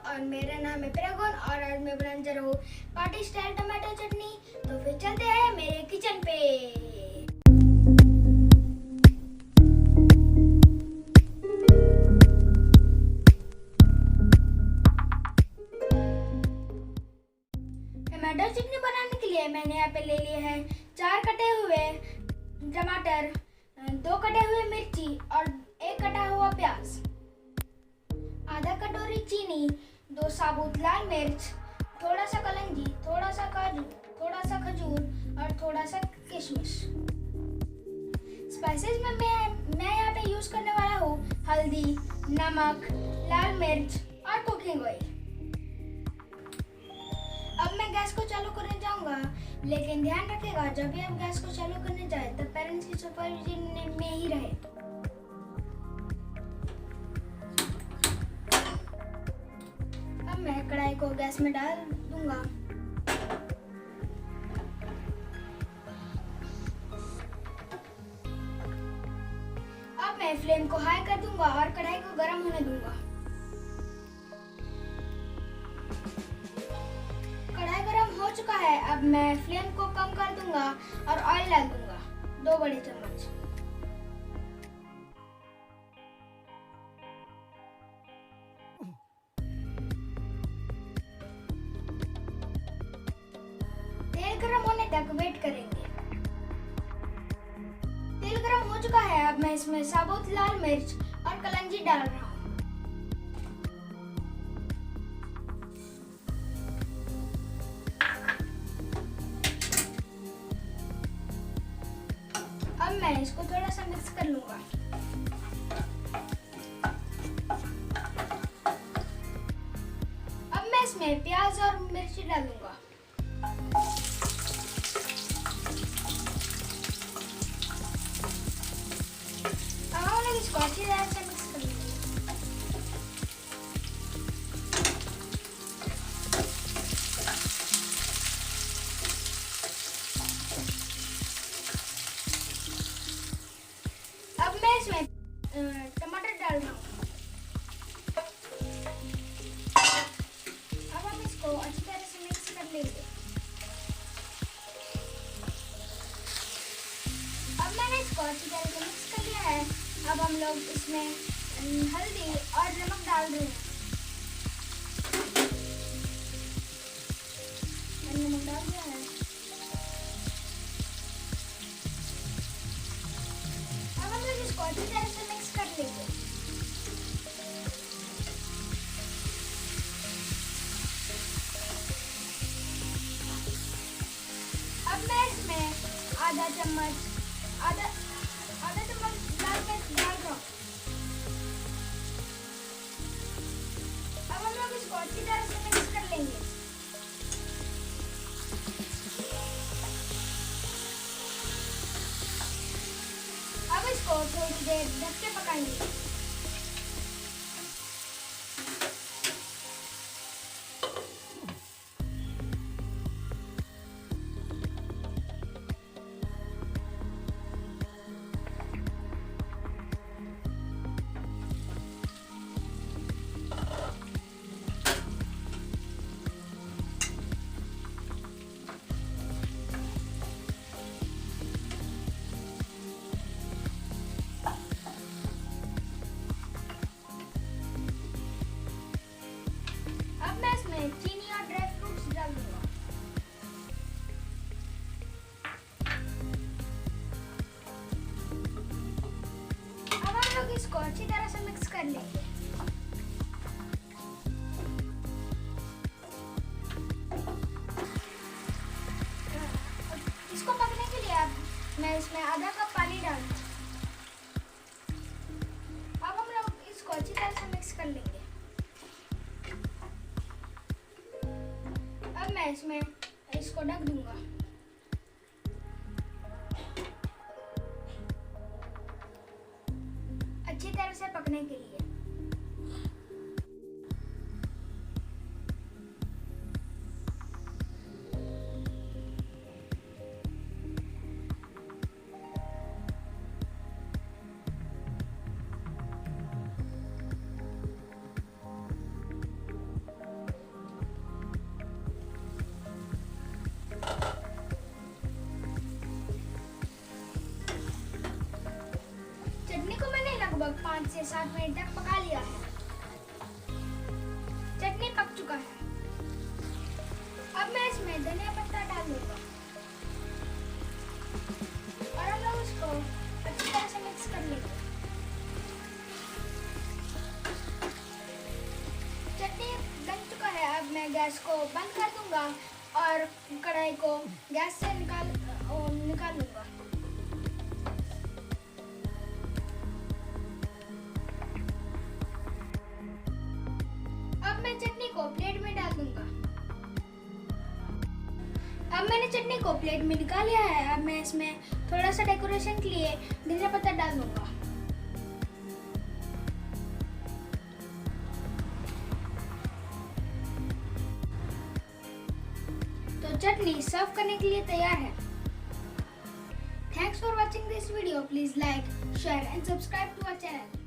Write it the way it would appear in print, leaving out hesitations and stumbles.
और मेरा नाम है प्रगुन और आज मैं बनाने जा रहा हूँ पार्टी स्टाइल टमाटो चटनी। तो फिर चलते हैं मेरे किचन पे। टमाटो चटनी बनाने के लिए मैंने यहाँ पे ले लिए हैं 4 कटे हुए टमाटर, 2 कटे हुए मिर्ची और 1 कटा हुआ प्याज, आधा कटोरी चीनी, 2 साबुत लाल मिर्च, थोड़ा सा कलंजी, थोड़ा सा काजू, थोड़ा सा खजूर और थोड़ा सा किशमिश। स्पाइसेस में मैं यहाँ पे यूज करने वाला हूँ हल्दी, नमक, लाल मिर्च और कुकिंग ऑयल। अब मैं गैस को चालू करने जाऊंगा, लेकिन ध्यान रखिएगा जब भी आप गैस को चालू करने जाए तब पेरेंट्स की सुपरविजन में ही रहे। अब मैं कढ़ाई को गैस में डाल दूंगा। अब मैं फ्लेम को हाई कर दूंगा और कढ़ाई को गर्म होने दूंगा। कढ़ाई गर्म हो चुका है। अब मैं फ्लेम को कम कर दूंगा और ऑयल डाल दूंगा 2 बड़े चम्मच। तेल गरम होने तक वेट करेंगे। तेल गरम हो चुका है। अब मैं इसमें साबुत लाल मिर्च और कलंजी डाल रहा हूँ। अब मैं इसको थोड़ा सा मिक्स कर लूंगा। अब मैं इसमें प्याज और मिर्ची डालूंगा। इसको अच्छी तरह से मिक्स कर लेंगे। अब मैं इसमें टमाटर डाल रहा हूँ। अब हम इसको अच्छी तरह से मिक्स कर लेंगे। अब मैंने इसको अच्छी तरह से मिक्स कर लिया है। अब हम लोग इसमें हल्दी और नमक डाल रहे हैं। नमक डाल दिया है। अब हम लोग इसको अच्छी तरह से मिक्स कर लेंगे। अब मैं इसमें आधा चम्मच लाल मिर्च डाल रहा हूँ। अब हम लोग इसको अच्छी तरह से मिक्स कर लेंगे। अब इसको थोड़ी देर ढक के पकाएंगे। चीनी और ड्राई फ्रूट्स डाल दूंगा। अब हम लोग इसको अच्छी तरह से मिक्स कर लेंगे। इसको पकने के लिए अब मैं इसमें आधा कप पानी डाल दूंगा। अब हम लोग इसको अच्छी तरह से मिक्स कर लेंगे। अब मैं इसमें इसको ढक दूंगा। अच्छी तरह से पकने के लिए। लगभग 5 से 7 मिनट तक पका लिया है। चटनी पक चुका है। अब मैं इसमें धनिया पत्ता डाल दूंगा और हम लोग इसको अच्छी तरह से मिक्स कर लेंगे। चटनी बन चुका है। अब मैं गैस को बंद कर दूंगा और कढ़ाई को गैस से निकाल लूंगा। अब मैं चटनी को प्लेट में डाल दूंगा। अब मैंने चटनी को प्लेट में निकाल लिया है। अब मैं इसमें थोड़ा सा डेकोरेशन के लिए धनिया पत्ता डाल दूंगा। तो चटनी सर्व करने के लिए तैयार है। Thanks for watching this video. Please like, share and subscribe to our channel.